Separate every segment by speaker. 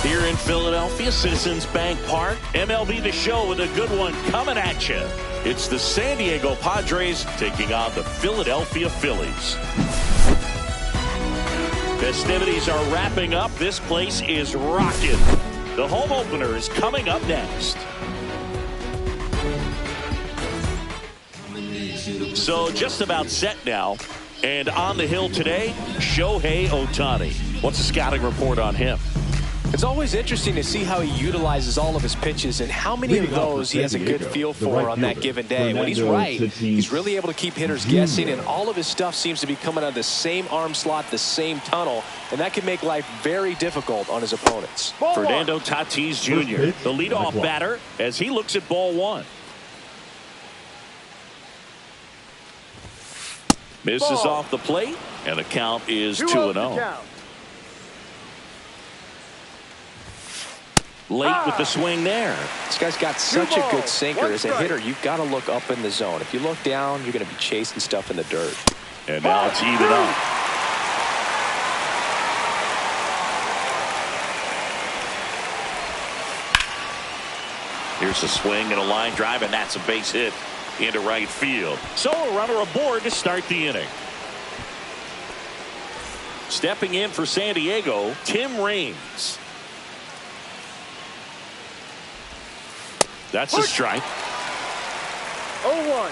Speaker 1: Here in Philadelphia, Citizens Bank Park, MLB The Show with a good one coming at you. It's the San Diego Padres taking on the Philadelphia Phillies. Festivities are wrapping up. This place is rocking. The home opener is coming up next. So just about set now. And on the hill today, Shohei Ohtani. What's the scouting report on him?
Speaker 2: It's always interesting to see how he utilizes all of his pitches and how many of those he has a good feel for on that given day. When he's right, he's really able to keep hitters guessing, and all of his stuff seems to be coming out of the same arm slot, the same tunnel, and that can make life very difficult on his opponents.
Speaker 1: Fernando Tatis Jr., the leadoff batter, as he looks at ball one. Misses off the plate, and the count is 2-0. Late with the swing there.
Speaker 2: This guy's got such a good sinker. As a hitter, you've got to look up in the zone. If you look down, you're going to be chasing stuff in the dirt.
Speaker 1: And now it's even up. Here's a swing and a line drive, and that's a base hit into right field. So a runner aboard to start the inning. Stepping in for San Diego, Tim Raines. That's a strike.
Speaker 3: 0-1.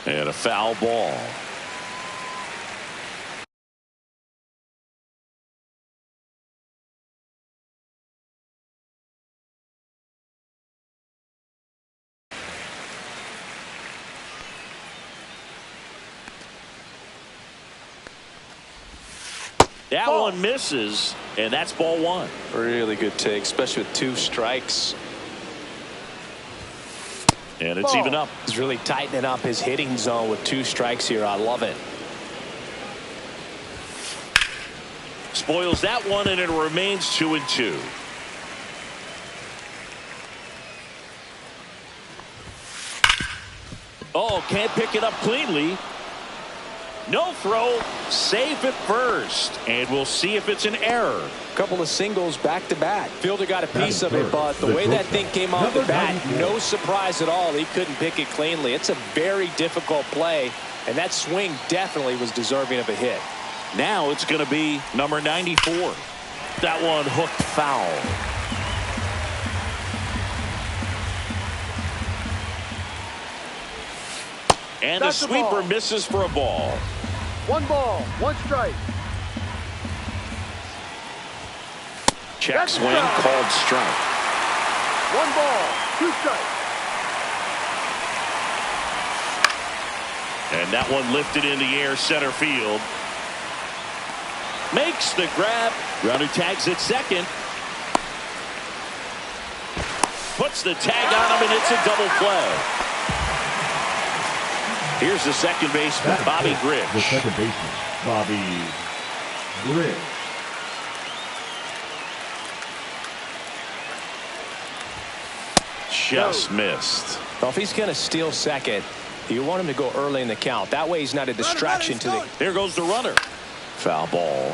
Speaker 1: And a foul ball. That one misses, and that's ball one.
Speaker 2: Really good take, especially with 2 strikes.
Speaker 1: And it's even up.
Speaker 2: He's really tightening up his hitting zone with 2 strikes here. I love it.
Speaker 1: Spoils that one, and it remains 2-2. Oh, can't pick it up cleanly. No throw, safe at first, and we'll see if it's an error.
Speaker 2: Couple of singles back to back. Fielder got a piece of it, but the way that thing came off the bat, no surprise at all. He couldn't pick it cleanly. It's a very difficult play, and that swing definitely was deserving of a hit.
Speaker 1: Now it's going to be number 94. That one hooked foul. And the sweeper misses for a ball.
Speaker 3: 1 ball, 1 strike.
Speaker 1: Check swing, called strike.
Speaker 3: 1 ball, 2 strikes.
Speaker 1: And that one lifted in the air, center field. Makes the grab. Runner tags at second. Puts the tag on him, and it's a double play. Here's the second baseman, Bobby Grich.
Speaker 4: The second baseman, Bobby Grich.
Speaker 1: Just missed.
Speaker 2: Well, if he's going to steal second, you want him to go early in the count. That way he's not a distraction to the...
Speaker 1: There goes the runner. Foul ball.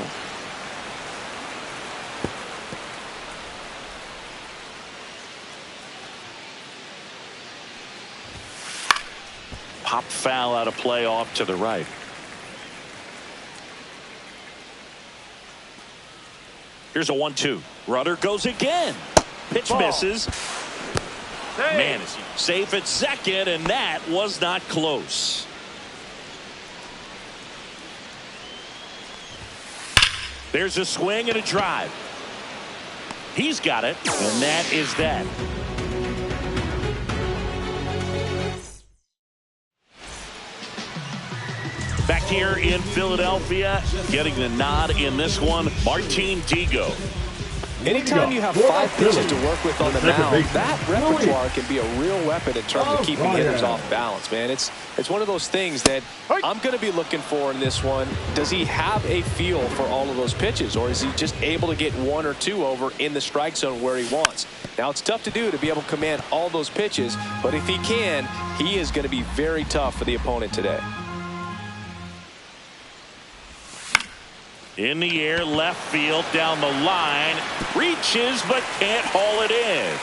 Speaker 1: Pop foul out of play off to the right. Here's a 1-2. Runner goes again. Pitch misses. Man, is he safe at second, and that was not close. There's a swing and a drive. He's got it, and that is that. Back here in Philadelphia, getting the nod in this one, Martin Digo.
Speaker 2: Anytime you have 5 pitches to work with on the mound, that repertoire can be a real weapon in terms of keeping hitters off balance, man. It's one of those things that I'm going to be looking for in this one. Does he have a feel for all of those pitches, or is he just able to get 1 or 2 over in the strike zone where he wants? Now, it's tough to do to be able to command all those pitches, but if he can, he is going to be very tough for the opponent today.
Speaker 1: In the air, left field, down the line. Reaches, but can't haul it in.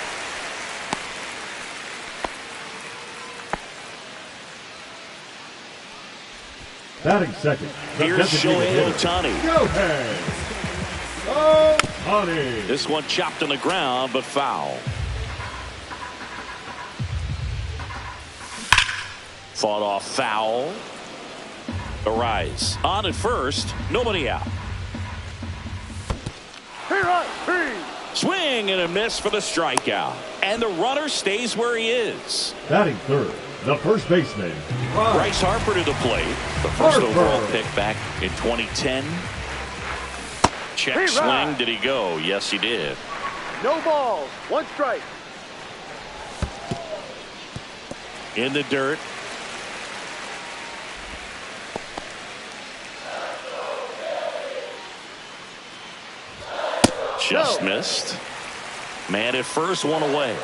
Speaker 4: Batting second.
Speaker 1: Here's Shohei Ohtani.
Speaker 4: Ohtani.
Speaker 1: This one chopped on the ground, but foul. Fought off foul. Arise. On at first. Nobody out. Swing and a miss for the strikeout. And the runner stays where he is.
Speaker 4: Batting third. The first baseman.
Speaker 1: Bryce Harper to the plate. The first overall pick back in 2010. Check swing. Did he go? Yes, he did.
Speaker 3: No balls. 1 strike.
Speaker 1: In the dirt. Just missed. Man at first, one away.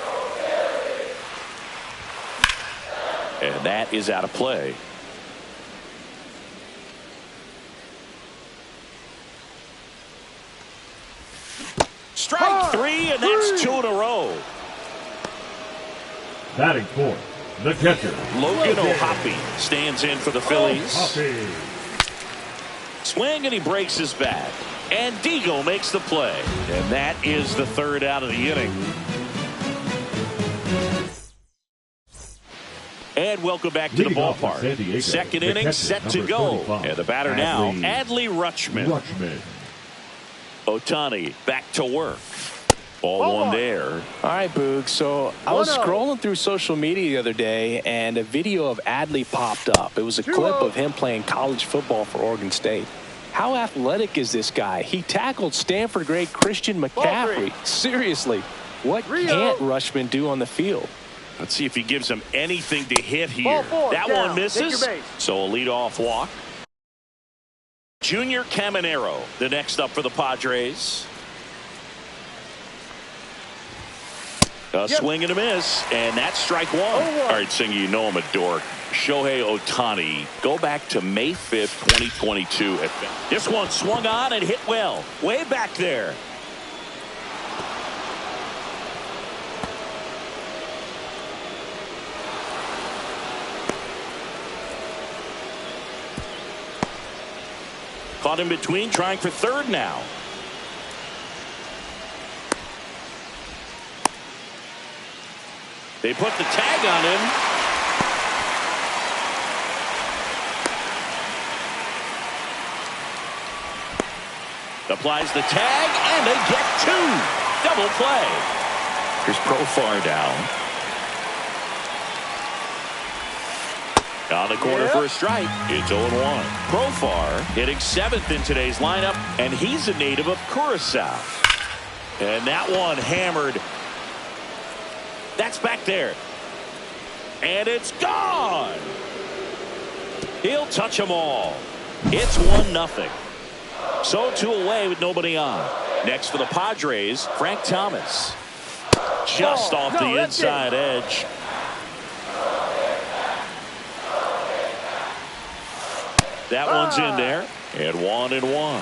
Speaker 1: And that is out of play. Strike 3, and that's 2 in a row.
Speaker 4: Batting fourth. The catcher.
Speaker 1: Logan O'Hoppe stands in for the Phillies. Swing, and he breaks his bat. And Digo makes the play. And that is the 3rd out of the inning. And welcome back to the ballpark. 2nd inning set to go. And the batter now, Adley Rutschman. Ohtani back to work. Ball 1 there.
Speaker 2: All right, Boog. So I was scrolling through social media the other day, and a video of Adley popped up. It was a clip of him playing college football for Oregon State. How athletic is this guy? He tackled Stanford great Christian McCaffrey. Seriously, what can't Rutschman do on the field?
Speaker 1: Let's see if he gives him anything to hit here. That one misses. So a leadoff walk. Junior Caminero, the next up for the Padres. A swing and a miss, and that's strike 1. All right, Singer, you know I'm a dork. Shohei Ohtani, go back to May 5th, 2022. This one swung on and hit well. Way back there. Caught in between, trying for 3rd now. They put the tag on him. Applies the tag, and they get 2. Double play. Here's Profar down. On the corner for a strike. It's 0-1. Profar hitting 7th in today's lineup, and he's a native of Curacao. And that one hammered. That's back there. And it's gone. He'll touch them all. It's 1-0. So 2 away with nobody on. Next for the Padres, Frank Thomas. Just off the inside edge. That one's in there. And 1-1.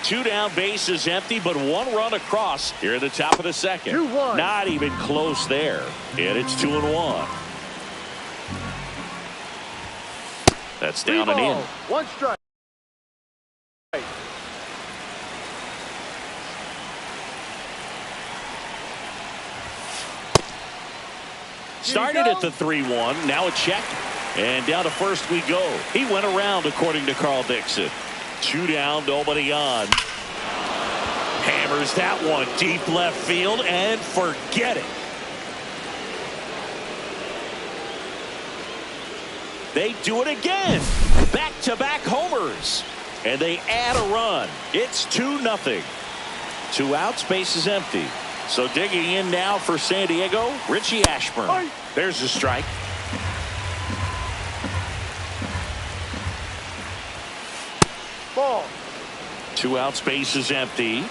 Speaker 1: 2 down, bases empty, but 1 run across here at the top of the 2nd.
Speaker 3: 2-1.
Speaker 1: Not even close there. And it's 2-1. That's down and in.
Speaker 3: 1 strike.
Speaker 1: Started at the 3-1. Now a check. And down to first we go. He went around, according to Carl Dixon. 2 down, nobody on. Hammers that one deep left field, and forget it. They do it again. Back-to-back homers. And they add a run. It's 2-0. 2 outs, base is empty. So digging in now for San Diego, Richie Ashburn. There's a strike.
Speaker 3: Ball.
Speaker 1: 2 outs, base is empty.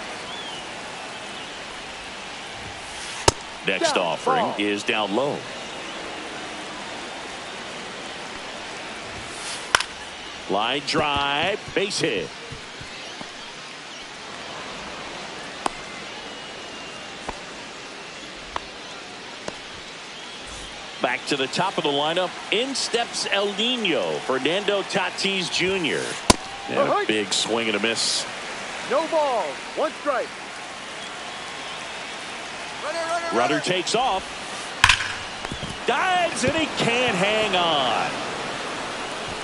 Speaker 1: Next offering is down low. Line drive, base hit. Back to the top of the lineup. In steps El Nino, Fernando Tatis Jr. And a big swing and a miss.
Speaker 3: No balls. One strike.
Speaker 1: Runner takes off. Dives, and he can't hang on.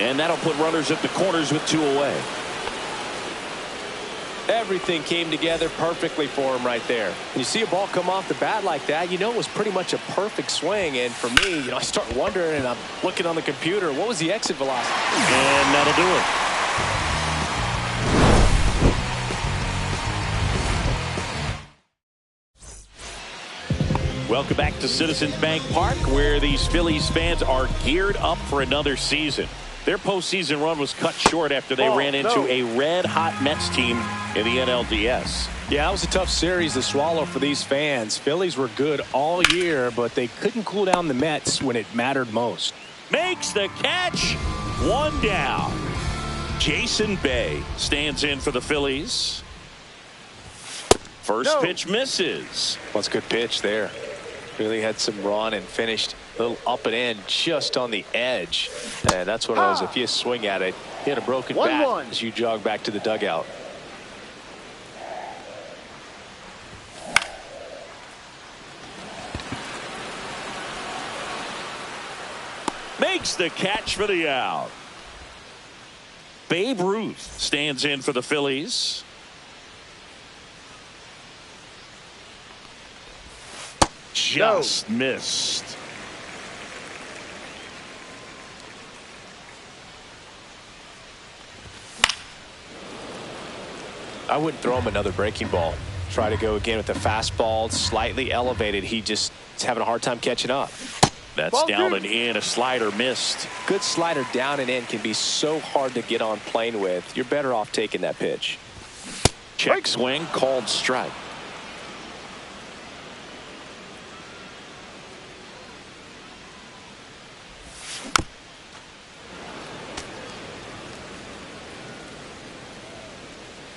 Speaker 1: And that'll put runners at the corners with 2 away.
Speaker 2: Everything came together perfectly for him right there. When you see a ball come off the bat like that, you know it was pretty much a perfect swing. And for me, I start wondering, and I'm looking on the computer, what was the exit velocity?
Speaker 1: And that'll do it. Welcome back to Citizens Bank Park, where these Phillies fans are geared up for another season. Their postseason run was cut short after they ran into a red-hot Mets team in the NLDS.
Speaker 2: Yeah, that was a tough series to swallow for these fans. Phillies were good all year, but they couldn't cool down the Mets when it mattered most.
Speaker 1: Makes the catch. 1 down. Jason Bay stands in for the Phillies. First pitch misses.
Speaker 2: That's a good pitch there. Really had some run and finished a little up and in just on the edge. And that's one of those, if you swing at it, you had a broken bat as you jog back to the dugout.
Speaker 1: Makes the catch for the out. Babe Ruth stands in for the Phillies. Just missed.
Speaker 2: I wouldn't throw him another breaking ball. Try to go again with the fastball, slightly elevated. He just is having a hard time catching up.
Speaker 1: That's down and in. A slider missed.
Speaker 2: Good slider down and in can be so hard to get on plane with. You're better off taking that pitch.
Speaker 1: Check swing, called strike.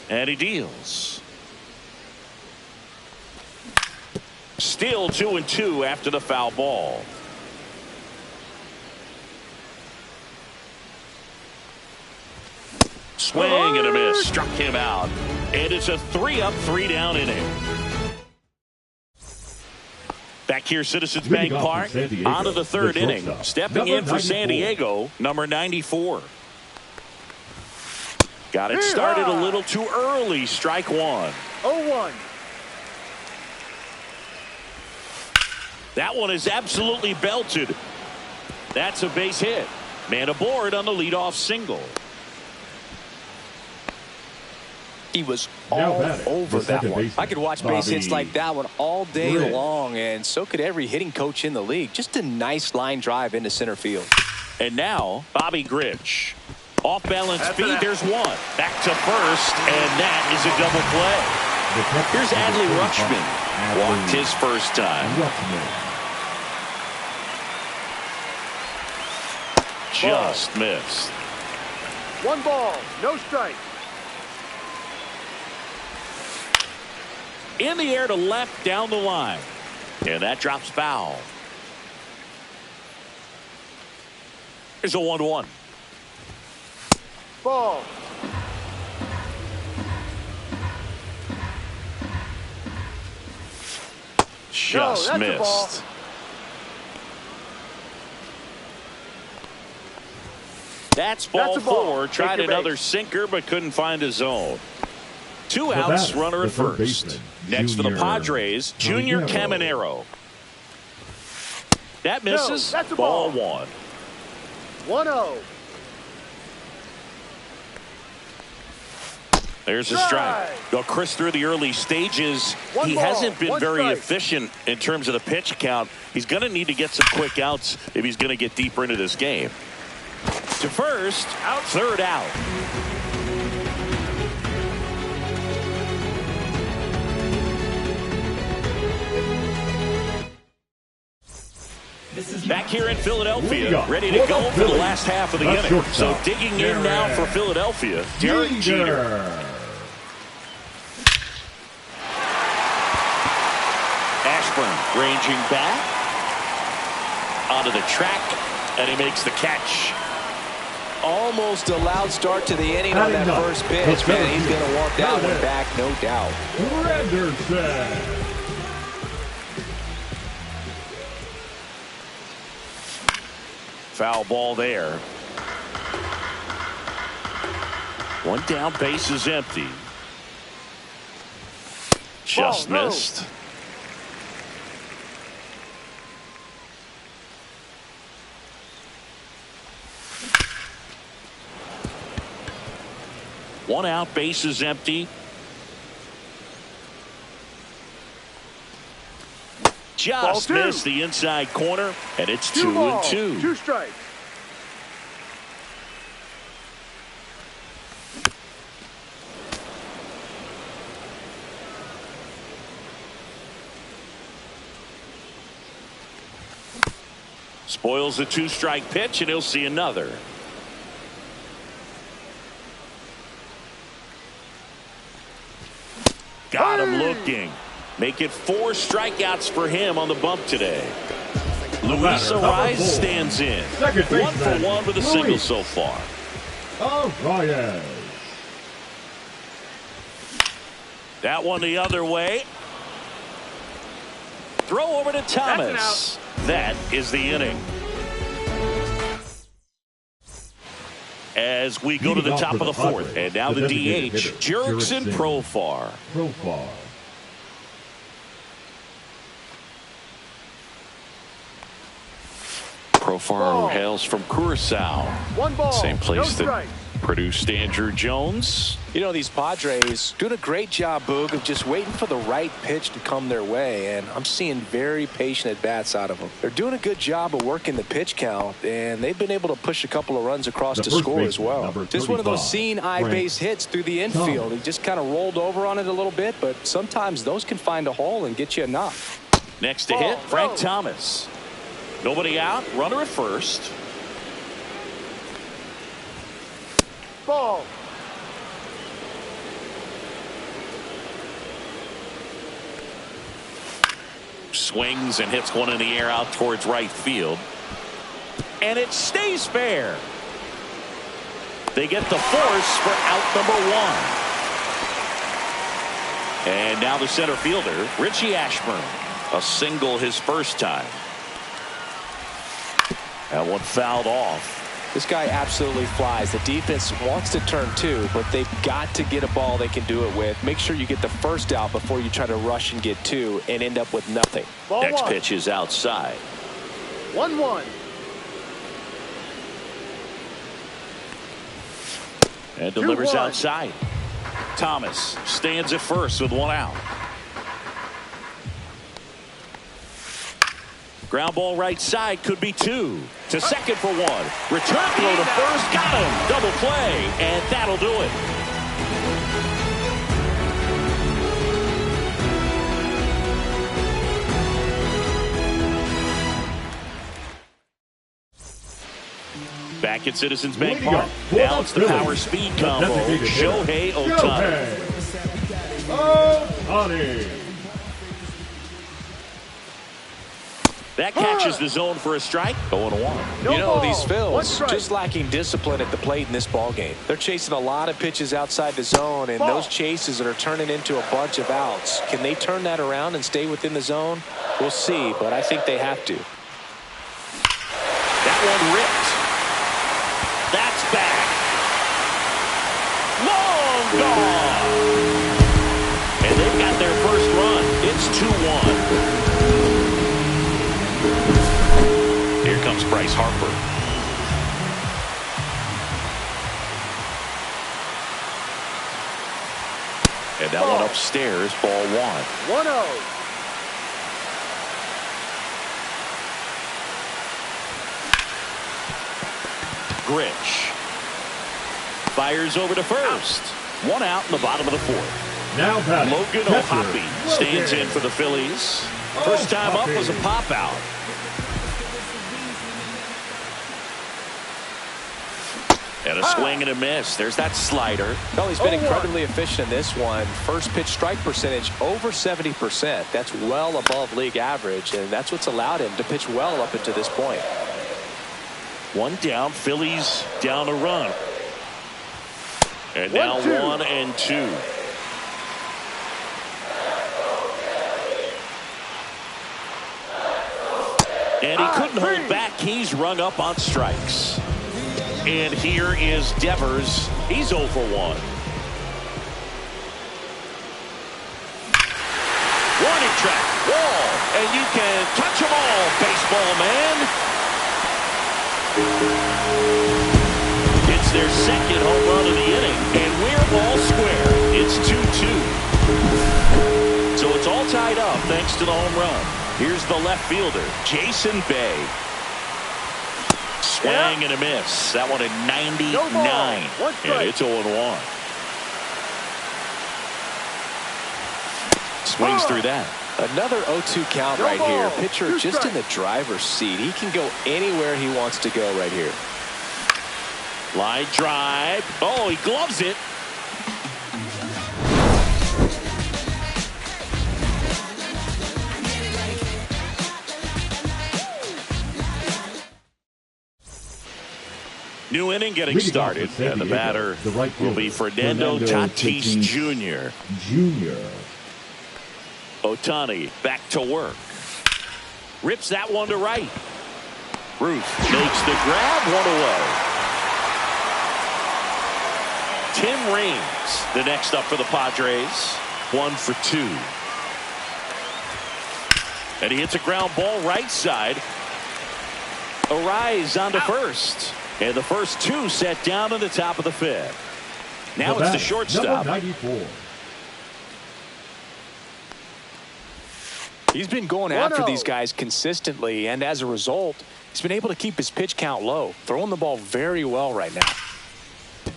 Speaker 1: And he deals. Still 2-2 after the foul ball. Swing and a miss. Struck him out. And it's a 3-up, 3-down inning. Back here, Citizens Bank Park. On to the third inning. Stepping in for San Diego, number 94. Got it started a little too early. Strike 1.
Speaker 3: 0-1.
Speaker 1: That one is absolutely belted. That's a base hit. Man aboard on the leadoff single.
Speaker 2: He was all over that one. I could watch base hits like that one all day long, and so could every hitting coach in the league. Just a nice line drive into center field.
Speaker 1: And now, Bobby Grich. Off balance feed, there's one. Back to first, and that is a double play. Here's Adley Rutschman. Walked his first time. Just missed.
Speaker 3: 1 ball, no strike.
Speaker 1: In the air to left, down the line. And that drops foul. Here's a 1-1.
Speaker 3: Ball.
Speaker 1: Just missed. That's ball 4. Tried another sinker, but couldn't find a zone. 2 outs, runner at first. Next for the Padres, Junior Caminero. That misses. Ball 1.
Speaker 3: 1-0.
Speaker 1: There's a strike. Though Chris, through the early stages, he hasn't been very efficient in terms of the pitch count. He's going to need to get some quick outs if he's going to get deeper into this game. To first, out, third out. Back here in Philadelphia, ready to go for the last half of the inning. So digging in now for Philadelphia, Derek Jeter. Ashburn ranging back. onto the track, and he makes the catch.
Speaker 2: Almost a loud start to the inning on that first pitch, man. He's going to want that one back, no doubt.
Speaker 1: Foul ball there. One down, base is empty. Just missed. One out, base is empty. Just missed the inside corner, and it's 2-2.
Speaker 3: 2 strikes.
Speaker 1: Spoils the 2-strike pitch, and he'll see another. Got him looking. Make it 4 strikeouts for him on the bump today. Luis Ariz stands in. 1 for 1 with a single so far. That one the other way. Throw over to Thomas. That is the inning. As we go to the top of the 4th, and now the DH, Jurickson Profar. Profar hails from Curacao.
Speaker 3: 1 ball.
Speaker 1: Same place that produced Andrew Jones.
Speaker 2: You know, these Padres doing a great job, Boog, of just waiting for the right pitch to come their way, and I'm seeing very patient at-bats out of them. They're doing a good job of working the pitch count, and they've been able to push a couple of runs across to score as well. Just one of those seeing eye base hits through the infield. He just kind of rolled over on it a little bit, but sometimes those can find a hole and get you enough.
Speaker 1: Next to hit, Frank Thomas. Nobody out, runner at first.
Speaker 3: Ball.
Speaker 1: Swings and hits one in the air out towards right field. And it stays fair. They get the force for out number 1. And now the center fielder, Richie Ashburn. A single his first time. That one fouled off.
Speaker 2: This guy absolutely flies. The defense wants to turn 2, but they've got to get a ball they can do it with. Make sure you get the first out before you try to rush and get 2 and end up with nothing.
Speaker 1: Next pitch is outside.
Speaker 3: 1-1.
Speaker 1: And delivers outside. Thomas stands at first with 1 out. Ground ball right side, could be 2. To second for 1. Return throw to first, got him. Double play, and that'll do it. Back at Citizens Bank Park. Now it's the power speed combo. Shohei Ohtani. That catches the zone for a strike. 0-1.
Speaker 2: You know, these Phillies just lacking discipline at the plate in this ball game. They're chasing a lot of pitches outside the zone, and those chases are turning into a bunch of outs. Can they turn that around and stay within the zone? We'll see, but I think they have to.
Speaker 1: That one ripped. That's back. Long gone. And they've got their first run. It's 2-1. Here comes Bryce Harper. And that one upstairs, ball 1.
Speaker 3: 1-0.
Speaker 1: Grich fires over to first. 1 out in the bottom of the 4th.
Speaker 4: Now
Speaker 1: Logan O'Hoppe stands in for the Phillies. First time up was a pop out. And a swing and a miss. There's that slider.
Speaker 2: Well, he's been incredibly efficient in this one. First pitch strike percentage over 70%. That's well above league average, and that's what's allowed him to pitch well up until this point.
Speaker 1: One down. Phillies down a run. And now 1-2. And he couldn't hold back. He's rung up on strikes. And here is Devers. He's 0 for 1. Warning track. Wall. And you can touch them all, baseball man. It's their second home run of the inning. And we're all square. It's 2-2. So it's all tied up thanks to the home run. Here's the left fielder, Jason Bay. Swing and a miss. That one at 99. And it's 0-1. Swings through that.
Speaker 2: Another 0-2 count right here. Pitcher just in the driver's seat. He can go anywhere he wants to go right here.
Speaker 1: Line drive. Oh, he gloves it. New inning getting started, and the batter will be Fernando Tatis Jr. Ohtani back to work. Rips that one to right. Ruth makes the grab, one away. Tim Raines, the next up for the Padres, 1 for 2. And he hits a ground ball right side. Arise onto first. And the first 2 set down in the top of the 5th. Now it's the shortstop.
Speaker 4: 94.
Speaker 2: He's been going after these guys consistently, and as a result, he's been able to keep his pitch count low, throwing the ball very well right now.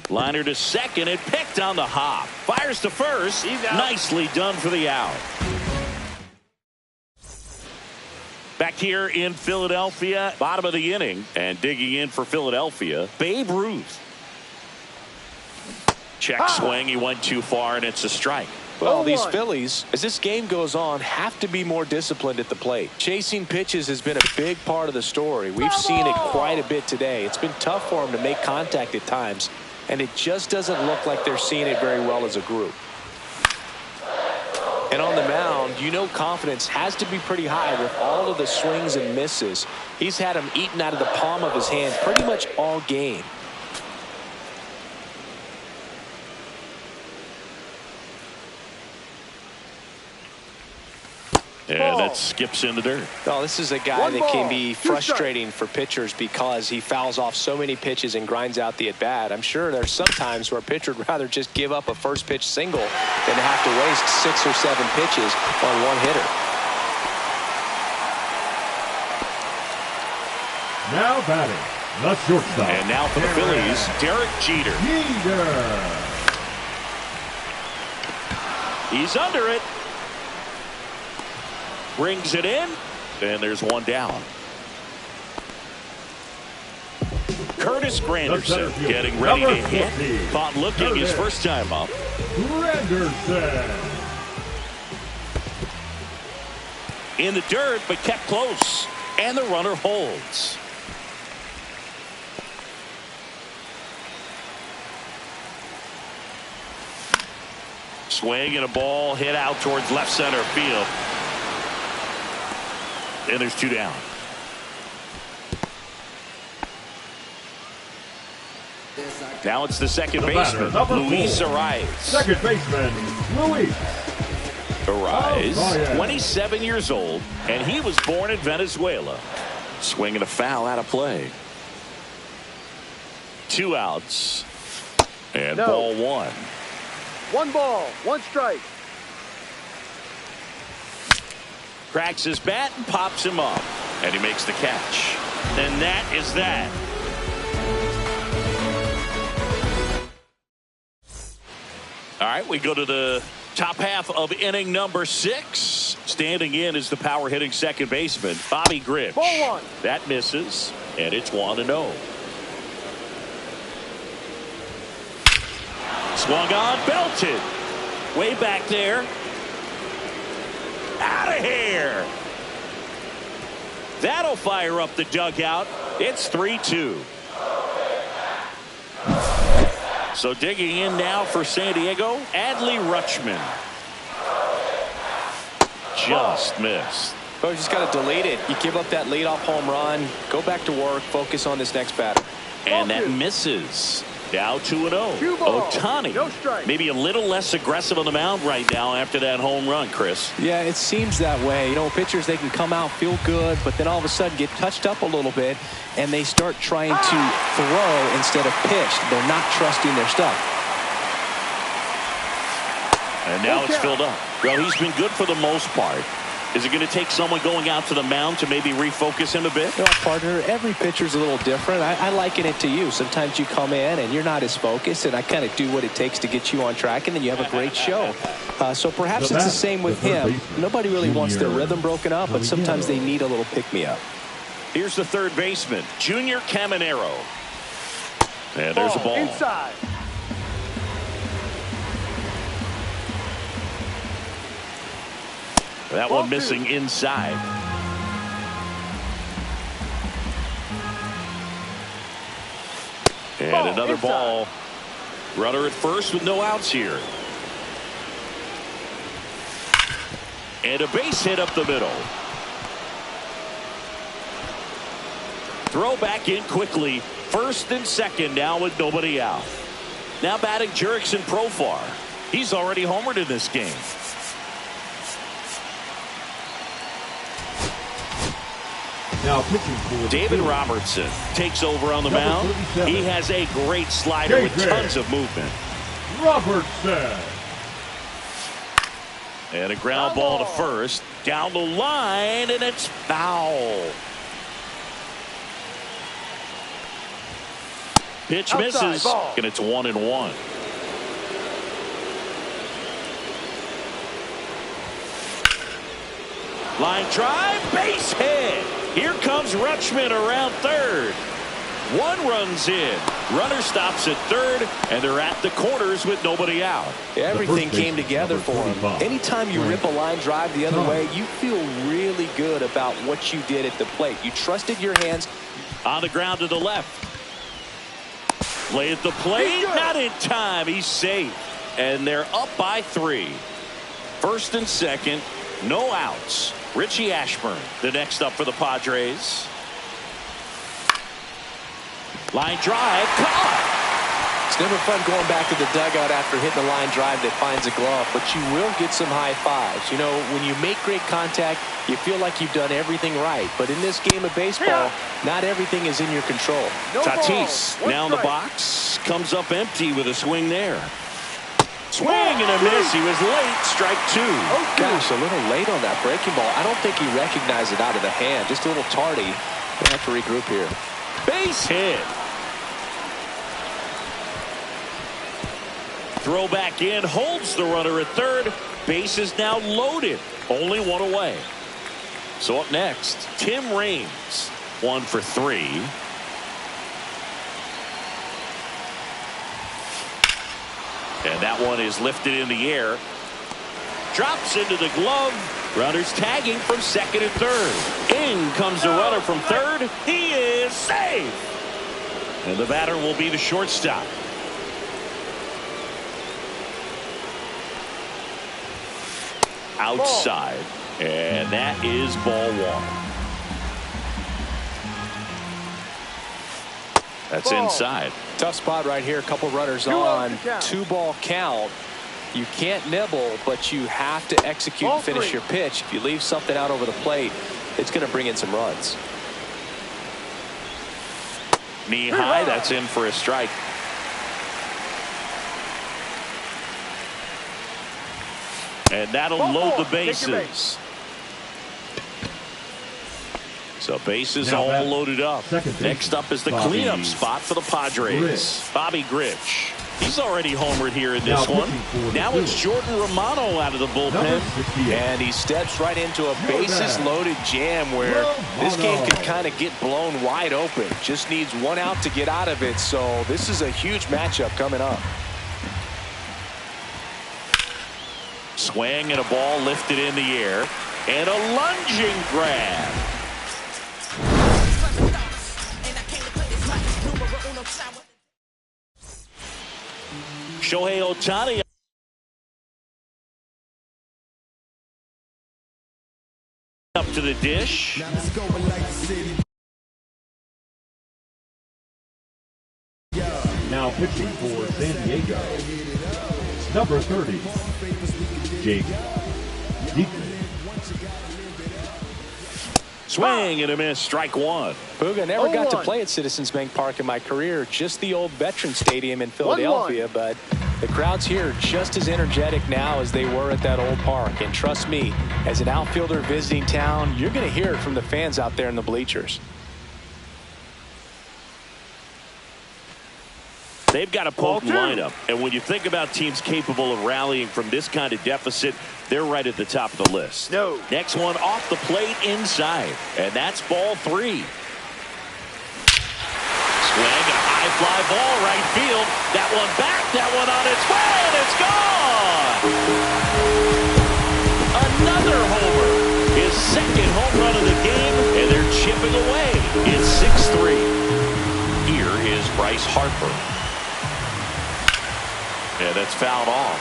Speaker 1: Liner to second and picked on the hop. Fires to first. Nicely done for the out. Back here in Philadelphia, bottom of the inning, and digging in for Philadelphia, Babe Ruth. Check swing. He went too far, and it's a strike.
Speaker 2: Well, these Phillies, as this game goes on, have to be more disciplined at the plate. Chasing pitches has been a big part of the story. We've seen it quite a bit today. It's been tough for them to make contact at times, and it just doesn't look like they're seeing it very well as a group. And on the mound, you know confidence has to be pretty high with all of the swings and misses. He's had them eaten out of the palm of his hand pretty much all game.
Speaker 1: And that skips in the dirt.
Speaker 2: Oh, this is a guy that can be frustrating for pitchers because he fouls off so many pitches and grinds out the at-bat. I'm sure there's some times where a pitcher would rather just give up a first pitch single than to have to waste 6 or 7 pitches on one hitter.
Speaker 4: Now batting, the shortstop.
Speaker 1: And now for the Phillies, Derek Jeter. He's under it. Brings it in, and there's one down. Curtis Granderson getting ready to hit. Thought looking his first time up.
Speaker 4: Granderson.
Speaker 1: In the dirt, but kept close. And the runner holds. Swing and a ball hit out towards left center field. And there's 2 down. Now it's the second baseman, Luis Arise.
Speaker 4: Second baseman, Luis
Speaker 1: Arise, 27 years old, and he was born in Venezuela. Swinging a foul out of play. 2 outs. And ball 1.
Speaker 3: 1 ball, 1 strike.
Speaker 1: Cracks his bat and pops him up. And he makes the catch. And that is that. All right, we go to the top half of inning number 6. Standing in is the power hitting second baseman, Bobby Grich.
Speaker 3: Ball 1.
Speaker 1: That misses, and it's 1-0. Swung on, belted. Way back there. Out of here. That'll fire up the dugout. It's 3-2. So digging in now for San Diego, Adley Rutschman. Just missed.
Speaker 2: Oh, you just got to delete it. You give up that leadoff home run. Go back to work. Focus on this next batter.
Speaker 1: And that misses. Now 2-0. Ohtani,
Speaker 3: no strike.
Speaker 1: maybe a little less aggressive on the mound right now after that home run, Chris.
Speaker 2: Yeah, it seems that way. You know, pitchers, they can come out, feel good, but then all of a sudden get touched up a little bit, and they start trying to throw instead of pitch. They're not trusting their stuff.
Speaker 1: And now it's filled up. Well, he's been good for the most part. Is it going to take someone going out to the mound to maybe refocus him a bit?
Speaker 2: Well, partner, every pitcher's a little different. I liken it to you. Sometimes you come in and you're not as focused, and I kind of do what it takes to get you on track, and then you have a great show. So perhaps it's the same with him. Nobody really wants their rhythm broken up, but sometimes they need a little pick-me-up.
Speaker 1: Here's the third baseman, Junior Caminero. And there's a ball.
Speaker 3: Inside.
Speaker 1: That one missing inside. And another ball. Runner at first with no outs here. And a base hit up the middle. Throw back in quickly. First and second now with nobody out. Now batting Jurickson Profar. He's already homered in this game.
Speaker 4: Now pitching for
Speaker 1: David Robertson takes over on the mound. He has a great slider with tons of movement.
Speaker 4: Robertson.
Speaker 1: And a ground ball to first. Down the line, and it's foul. Pitch misses, and it's 1-1. Line drive, base hit. Here comes Rutschman around third. One runs in. Runner stops at third, and they're at the corners with nobody out.
Speaker 2: Everything came together for him. Anytime you rip a line drive the other way, you feel really good about what you did at the plate. You trusted your hands.
Speaker 1: On the ground to the left. Play at the plate. Not in time. He's safe. And they're up by 3. First and second. No outs. Richie Ashburn, the next up for the Padres. Line drive, caught.
Speaker 2: It's never fun going back to the dugout after hitting a line drive that finds a glove, but you will get some high fives. You know, when you make great contact, you feel like you've done everything right. But in this game of baseball, not everything is in your control.
Speaker 1: Tatis now in the box, comes up empty with a swing there. Swing and a miss. He was late. Strike 2.
Speaker 2: Oh, gosh, a little late on that breaking ball. I don't think he recognized it out of the hand. Just a little tardy. They have to regroup here.
Speaker 1: Base hit. Throw back in. Holds the runner at third. Base is now loaded. Only one away. So up next, Tim Raines. 1 for 3. And that one is lifted in the air. Drops into the glove. Runners tagging from second and third. In comes the runner from third. He is safe. And the batter will be the shortstop. Outside. And that is ball 1. That's inside.
Speaker 2: Tough spot right here. A couple runners on. 2-ball count. You can't nibble, but you have to execute and finish your pitch. If you leave something out over the plate, it's going to bring in some runs.
Speaker 1: Knee high. That's in for a strike. And that'll load the bases. So bases all loaded up. Next up is the cleanup spot for the Padres. Bobby Grich. He's already homered here in this one. Now it's Jordan Romano out of the bullpen.
Speaker 2: And he steps right into a bases-loaded jam where this game can kind of get blown wide open. Just needs one out to get out of it. So this is a huge matchup coming up.
Speaker 1: Swing and a ball lifted in the air. And a lunging grab. Shohei Ohtani up to the dish.
Speaker 4: Now pitching for San Diego, number 30, gm1.
Speaker 1: Swing and a miss, strike one.
Speaker 2: Booga, never got to play at Citizens Bank Park in my career, just the old Veterans Stadium in Philadelphia, but the crowds here are just as energetic now as they were at that old park. And trust me, as an outfielder visiting town, you're going to hear it from the fans out there in the bleachers.
Speaker 1: They've got a potent lineup, and when you think about teams capable of rallying from this kind of deficit, they're right at the top of the list. Next one off the plate inside, and that's ball three. Swing, a high fly ball right field. That one back, that one on its way, and it's gone! Another homer. His second home run of the game, and they're chipping away. It's 6-3. Here is Bryce Harper. Yeah, that's fouled off.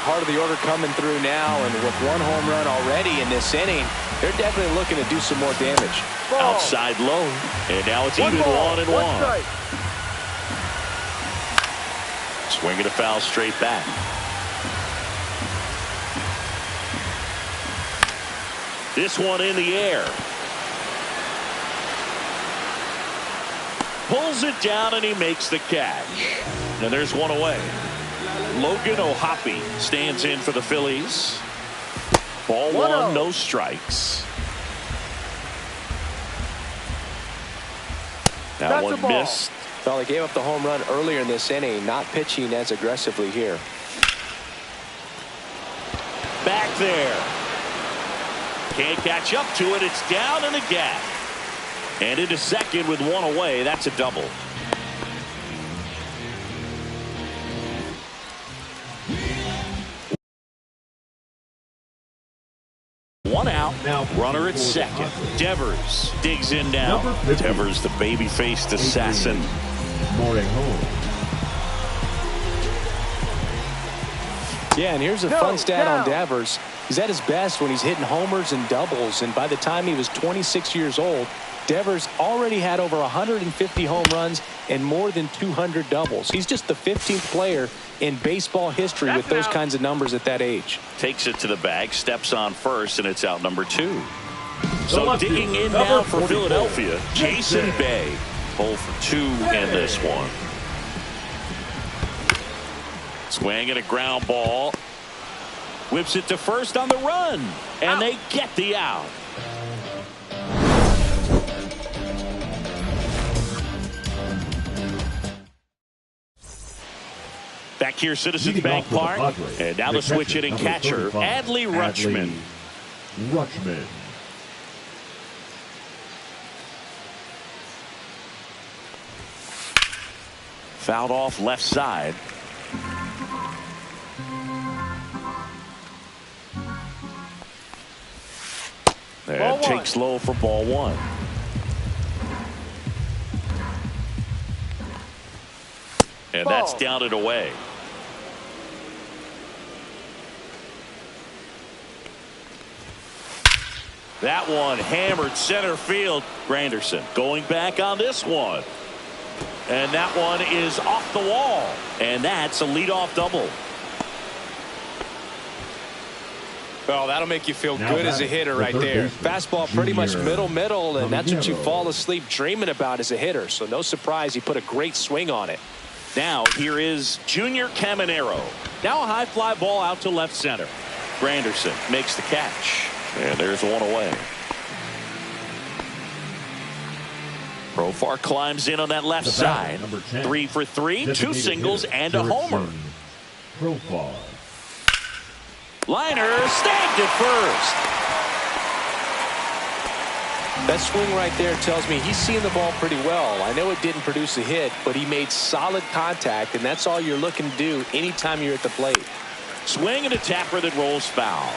Speaker 2: Part of the order coming through now, and with one home run already in this inning, they're definitely looking to do some more damage.
Speaker 1: Outside low, and now it's even 1-1. Swinging a foul straight back. This one in the air. Pulls it down and he makes the catch. And there's one away. Logan O'Hoppe stands in for the Phillies. Ball one, no strikes. That one missed.
Speaker 2: Well, he gave up the home run earlier in this inning, not pitching as aggressively here.
Speaker 1: Back there. Can't catch up to it. It's down in the gap. And into second with one away. That's a double. One out. Now runner at second. Devers digs in now. Devers, the baby-faced assassin.
Speaker 2: Yeah, and here's a fun stat on Devers. He's at his best when he's hitting homers and doubles, and by the time he was 26 years old, Devers already had over 150 home runs and more than 200 doubles. He's just the 15th player in baseball history with those kinds of numbers at that age.
Speaker 1: Takes it to the bag, steps on first, and it's out number 2. So digging in now for Philadelphia, Jason Bay. 0 for 2 in this one. Swing and a ground ball. Whips it to first on the run, and they get the out. Back here, Citizens Bank Park, and now the switch hitting catcher, Adley Rutschman. Fouled off left side. And takes low for ball one. And that's down and away. That one hammered center field. Granderson going back on this one. And that one is off the wall. And that's a leadoff double.
Speaker 2: Well, that'll make you feel good as a hitter right there. Fastball pretty much middle, and that's what you fall asleep dreaming about as a hitter. So no surprise he put a great swing on it.
Speaker 1: Now here is Junior Caminero. Now a high fly ball out to left center. Granderson makes the catch. And there's one away. Profar climbs in on that left side. 3 for 3, 2 singles and a homer.
Speaker 4: Profar.
Speaker 1: Liner snagged at first.
Speaker 2: That swing right there tells me he's seeing the ball pretty well. I know it didn't produce a hit, but he made solid contact, and that's all you're looking to do anytime you're at the plate.
Speaker 1: Swing and a tapper that rolls foul.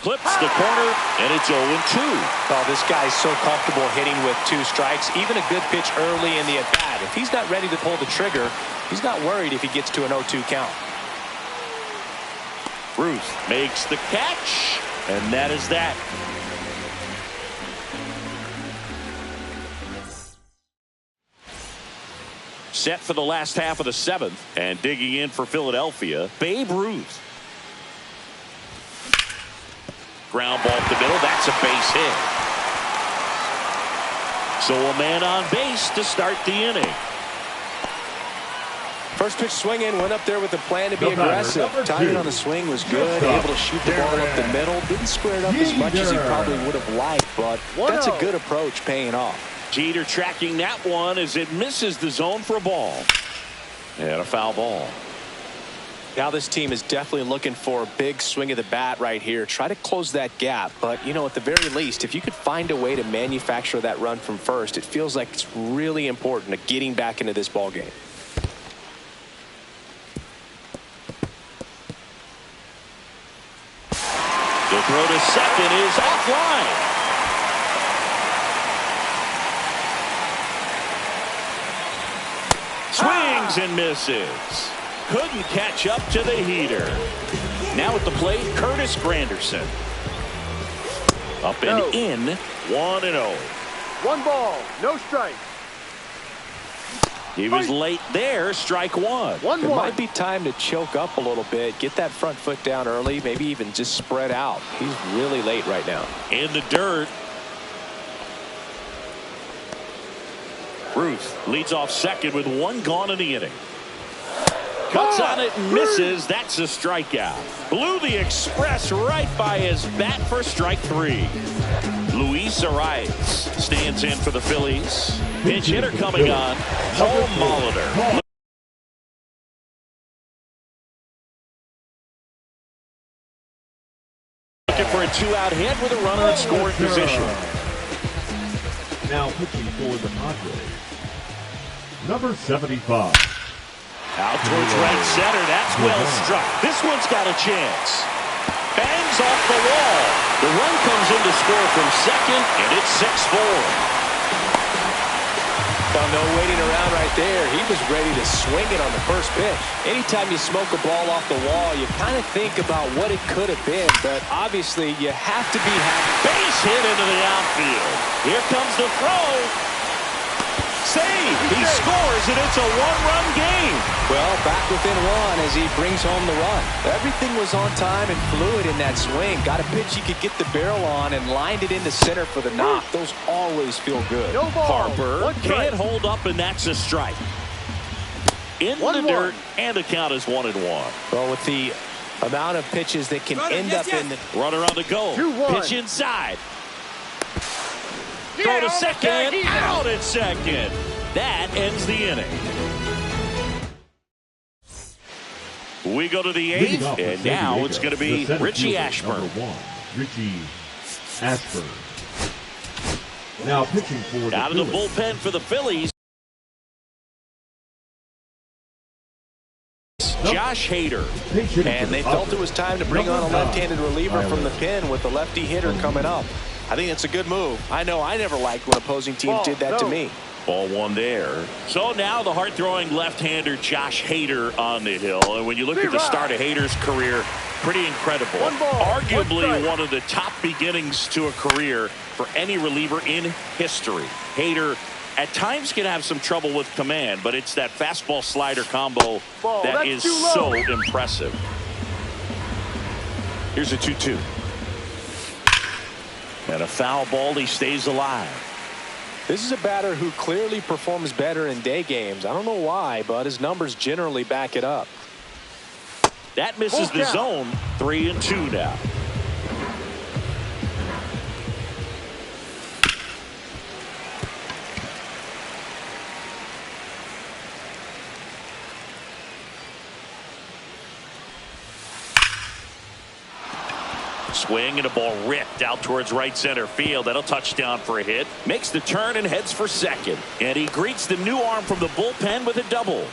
Speaker 1: Clips the corner, and it's 0-2.
Speaker 2: Oh, this guy's so comfortable hitting with 2 strikes. Even a good pitch early in the at-bat. If he's not ready to pull the trigger, he's not worried if he gets to an 0-2 count.
Speaker 1: Bruce makes the catch, and that is that. Set for the last half of the 7th, and digging in for Philadelphia, Babe Ruth. Ground ball up the middle. That's a base hit. So a man on base to start the inning.
Speaker 2: First pitch swinging, went up there with the plan to be aggressive. Timing on the swing was good. Able to shoot the ball up the middle. Didn't square it up as much as he probably would have liked, but that's a good approach paying off.
Speaker 1: Jeter tracking that one as it misses the zone for a ball. And a foul ball.
Speaker 2: Now this team is definitely looking for a big swing of the bat right here. Try to close that gap. But, you know, at the very least, if you could find a way to manufacture that run from first, it feels like it's really important to getting back into this ball game.
Speaker 1: The throw to second is offline. Swings and misses. Couldn't catch up to the heater. Now at the plate, Curtis Granderson. Up and in, 1-0.
Speaker 3: 1 ball, no strike.
Speaker 1: He was late there, strike 1.
Speaker 2: It might be time to choke up a little bit, get that front foot down early, maybe even just spread out. He's really late right now.
Speaker 1: In the dirt. Ruth leads off second with 1 gone in the inning. Cuts on it and misses. That's a strikeout. Blew the express right by his bat for strike 3. Luis Arias stands in for the Phillies. Pinch hitter coming on. Paul Molitor. Looking for a 2-out hit with a runner in scoring position.
Speaker 4: Now pitching for the Padres, number 75.
Speaker 1: Out towards right center. That's well struck. This one's got a chance. Bangs off the wall. The run comes in to score from second, and it's 6-4.
Speaker 2: Well, no waiting around right there. He was ready to swing it on the first pitch. Anytime you smoke a ball off the wall, you kind of think about what it could have been, but obviously you have to be happy.
Speaker 1: Base hit into the outfield. Here comes the throw. Save. He scores, and it's a 1-run game.
Speaker 2: Well, back within 1 as he brings home the run. Everything was on time and fluid in that swing. Got a pitch he could get the barrel on and lined it into center for the knock. Those always feel good.
Speaker 3: No ball.
Speaker 1: Harper can't hold up, and that's a strike. In the dirt, and the count is 1-1.
Speaker 2: Well, with the amount of pitches that can end up in the
Speaker 1: runner on the go.
Speaker 3: 2-1.
Speaker 1: Pitch inside. Throw to second. Out at second. That ends the inning. We go to the 8th, and now it's going to be Richie Ashburn.
Speaker 4: Richie Ashburn. Now pitching for the
Speaker 1: out of the bullpen for the Phillies. Josh Hader.
Speaker 2: And they felt it was time to bring on a left-handed reliever from the pen with the lefty hitter coming up. I think it's a good move. I know I never liked when opposing teams did that to me.
Speaker 1: Ball 1 there. So now the hard-throwing left-hander Josh Hader on the hill. And when you look at the start of Hader's career, pretty incredible. Arguably one of the top beginnings to a career for any reliever in history. Hader at times can have some trouble with command, but it's that fastball slider combo that is so impressive. Here's a 2-2. And a foul ball. He stays alive.
Speaker 2: This is a batter who clearly performs better in day games. I don't know why, but his numbers generally back it up.
Speaker 1: That misses the zone. 3-2 now. Swing and a ball ripped out towards right center field. That'll touch down for a hit. Makes the turn and heads for second. And he greets the new arm from the bullpen with a double.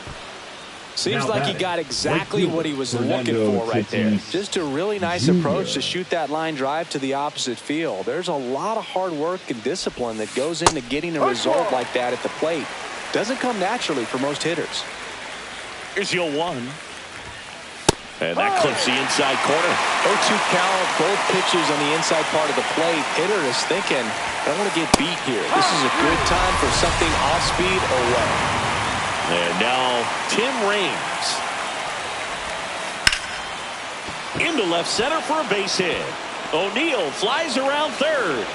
Speaker 2: Seems like he got exactly what he was looking for right there. Just a really nice approach to shoot that line drive to the opposite field. There's a lot of hard work and discipline that goes into getting a result like that at the plate. Doesn't come naturally for most hitters.
Speaker 1: Here's 0-1. And that clips the inside corner.
Speaker 2: 0-2 count, both pitches on the inside part of the plate. Hitter is thinking, I don't want to get beat here. This is a good time for something off speed or what.
Speaker 1: And now Tim Raines into left center for a base hit. O'Neill flies around third.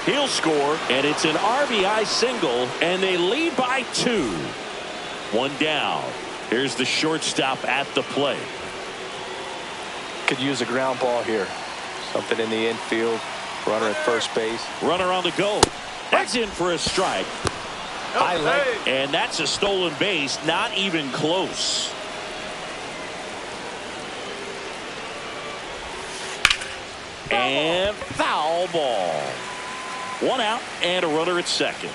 Speaker 1: He'll score, and it's an RBI single, and they lead by 2. 1 down. Here's the shortstop at the plate.
Speaker 2: Could use a ground ball here. Something in the infield. Runner at first base.
Speaker 1: Runner on the go. That's in for a strike. And that's a stolen base. Not even close. And foul ball. 1 out and a runner at second.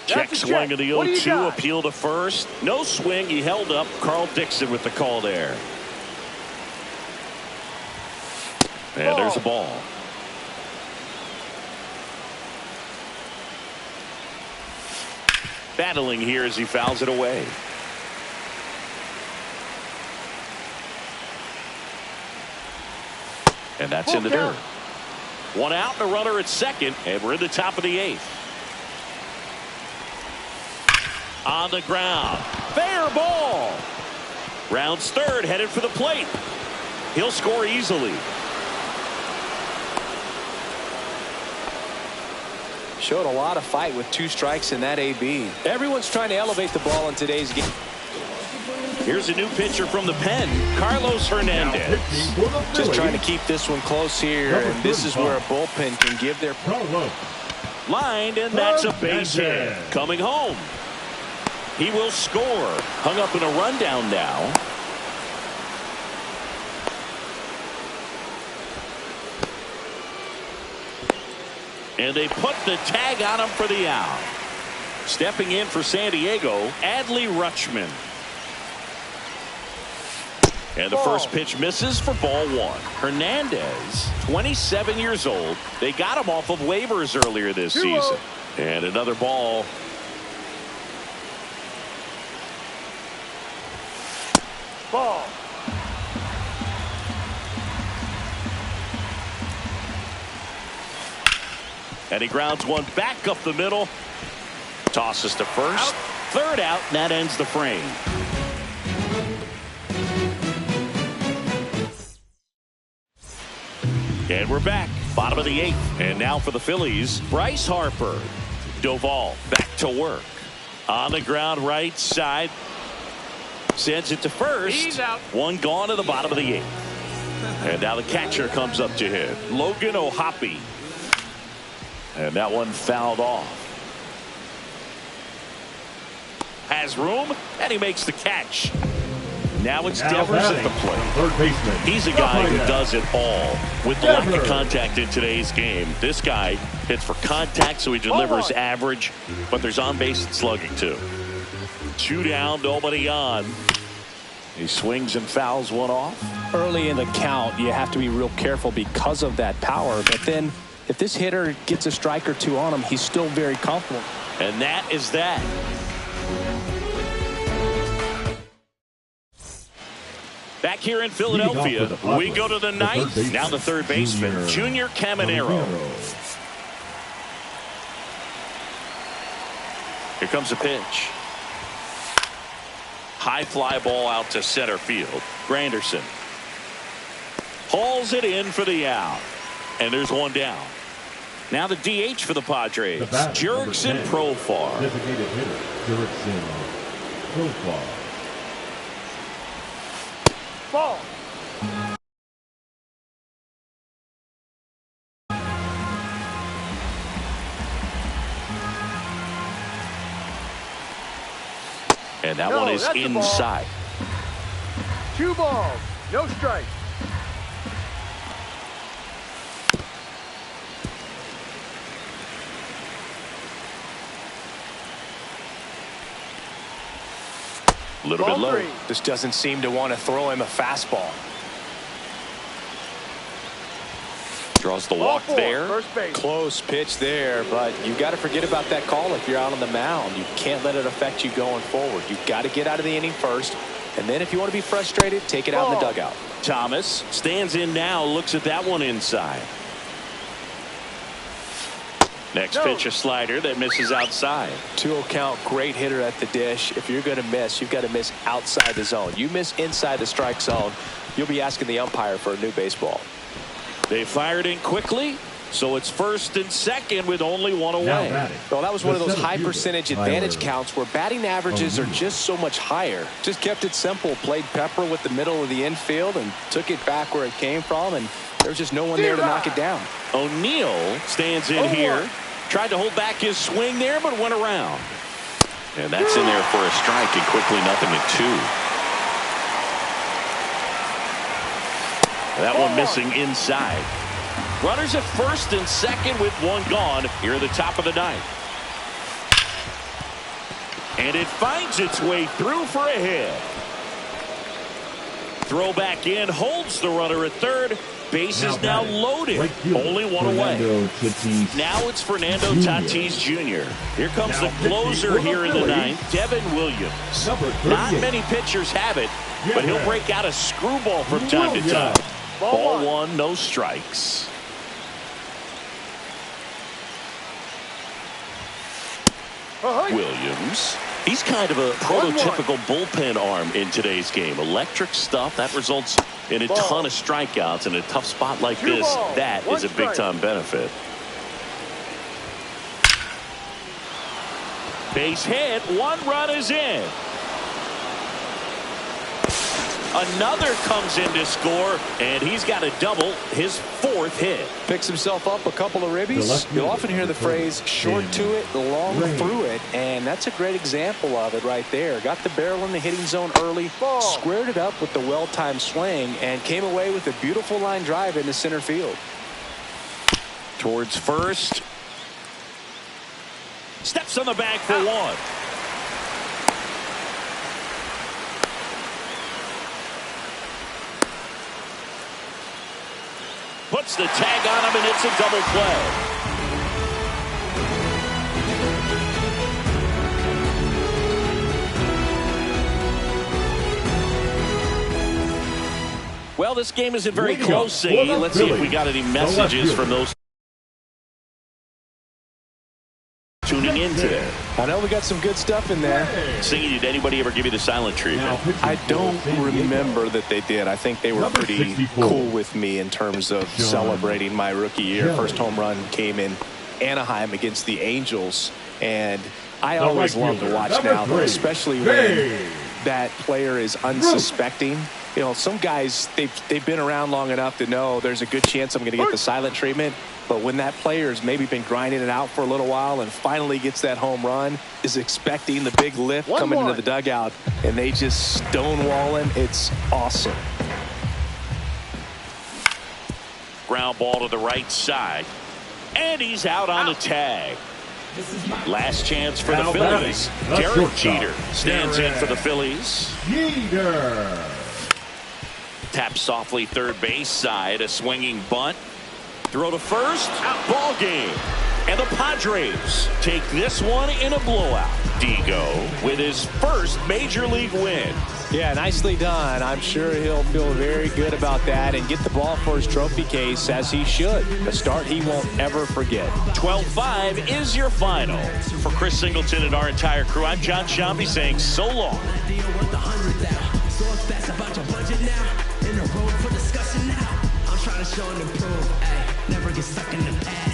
Speaker 1: Check swing of the 0-2. Appeal to first. No swing. He held up. Carl Dixon with the call there. And there's a ball. Battling here as he fouls it away. And that's in the dirt. 1 out and a runner at second, and we're in the top of the 8th. On the ground. Fair ball. Rounds third, headed for the plate. He'll score easily.
Speaker 2: Showed a lot of fight with 2 strikes in that AB. Everyone's trying to elevate the ball in today's game.
Speaker 1: Here's a new pitcher from the pen, Carlos Hernandez.
Speaker 2: Just trying to keep this one close here, and this is where a bullpen can give their
Speaker 1: lined, and that's a base hit. Coming home. He will score. Hung up in a rundown now. And they put the tag on him for the out. Stepping in for San Diego, Adley Rutschman. And the first pitch misses for ball 1. Hernandez, 27 years old. They got him off of waivers earlier this season. And another ball.
Speaker 3: Ball.
Speaker 1: And he grounds one back up the middle. Tosses to first. Third out, and that ends the frame. And we're back. Bottom of the 8th. And now for the Phillies, Bryce Harper. Doval back to work. On the ground right side. Sends it to first.
Speaker 3: He's out.
Speaker 1: 1 gone to the bottom of the 8th. And now the catcher comes up to hit. Logan O'Hoppe. And that one fouled off. Has room, and he makes the catch. Now it's Devers at the plate. He's a guy who does it all. With the lack of contact in today's game, this guy hits for contact, so he delivers average, but there's on-base and slugging too. 2 down, nobody on. He swings and fouls one off.
Speaker 2: Early in the count, you have to be real careful because of that power, but then if this hitter gets a strike or 2 on him, he's still very comfortable.
Speaker 1: And that is that. Back here in Philadelphia, we go to the 9th. Now the third baseman, Junior Caminero. Here comes a pitch. High fly ball out to center field. Granderson hauls it in for the out. And there's 1 down. Now the DH for the Padres, Jurickson Profar.
Speaker 4: Designated hitter, Jurickson Profar.
Speaker 3: Ball.
Speaker 1: And that one is inside.
Speaker 3: 2 balls, no strike.
Speaker 1: A little bit
Speaker 3: Ball
Speaker 1: low.
Speaker 3: 3.
Speaker 2: Just doesn't seem to want to throw him a fastball.
Speaker 1: Draws the
Speaker 3: Ball
Speaker 1: walk
Speaker 3: 4,
Speaker 1: there.
Speaker 3: first base.
Speaker 2: Close pitch there, but you got to forget about that call if you're out on the mound. You can't let it affect you going forward. You've got to get out of the inning first, and then if you want to be frustrated, take it out in the dugout.
Speaker 1: Thomas stands in now, looks at that one inside. Next pitch, a slider that misses outside.
Speaker 2: 2-0 count, great hitter at the dish. If you're going to miss, you've got to miss outside the zone. You miss inside the strike zone, you'll be asking the umpire for a new baseball.
Speaker 1: They fired in quickly, so it's first and second with only one away.
Speaker 2: Well, that was one of those high percentage advantage counts where batting averages are just so much higher. Just kept it simple, played pepper with the middle of the infield and took it back where it came from, and there's just no one there to knock it down.
Speaker 1: O'Neill stands in here. Tried to hold back his swing there, but went around. And that's in there for a strike, and quickly 0-2. That one missing inside. Runners at first and second with one gone here at the top of the ninth. And it finds its way through for a hit. Throw back in, holds the runner at third. Base is now loaded. Only one away. Now it's Fernando Tatis Jr. Here comes the closer here in the ninth, Devin Williams. Not many pitchers have it, but he'll break out a screwball from time to time. Ball 1, no strikes. Williams. He's kind of a prototypical bullpen arm in today's game. Electric stuff that results in a ton of strikeouts in a tough spot like this. That is a big-time benefit. Base hit. 1 run is in. Another comes in to score, and he's got a double, his 4th hit.
Speaker 2: Picks himself up a couple of ribbies. You'll often hear the phrase short to it, long through it, and that's a great example of it right there. Got the barrel in the hitting zone early, squared it up with the well-timed swing, and came away with a beautiful line drive into center field.
Speaker 1: Towards first. Steps on the bag for 1. Puts the tag on him, and it's a double play. Well, this game isn't very close, Siggy. Let's see if we got any messages from those tuning in today.
Speaker 2: I know we got some good stuff in there.
Speaker 1: Siggy, did anybody ever give you the silent treatment?
Speaker 2: I don't remember that they did. I think they were pretty cool with me in terms of celebrating my rookie year. First home run came in Anaheim against the Angels, and I always love to watch now, especially when that player is unsuspecting. You know, some guys, they've been around long enough to know there's a good chance I'm going to get the silent treatment. But when that player's maybe been grinding it out for a little while and finally gets that home run, is expecting the big lift coming into the dugout, and they just stonewall him, it's awesome.
Speaker 1: Ground ball to the right side. And he's out on the tag. Last chance for the Phillies. Derek Jeter stands in for the Phillies. Tap softly third base side. A swinging bunt. Throw to first. Ball game. And the Padres take this one in a blowout. Digo with his first major league win.
Speaker 2: Yeah, nicely done. I'm sure he'll feel very good about that and get the ball for his trophy case, as he should. A start he won't ever forget.
Speaker 1: 12-5 is your final. For Chris Singleton and our entire crew, I'm John Shambi saying so long. Show and improve, never get stuck in the past.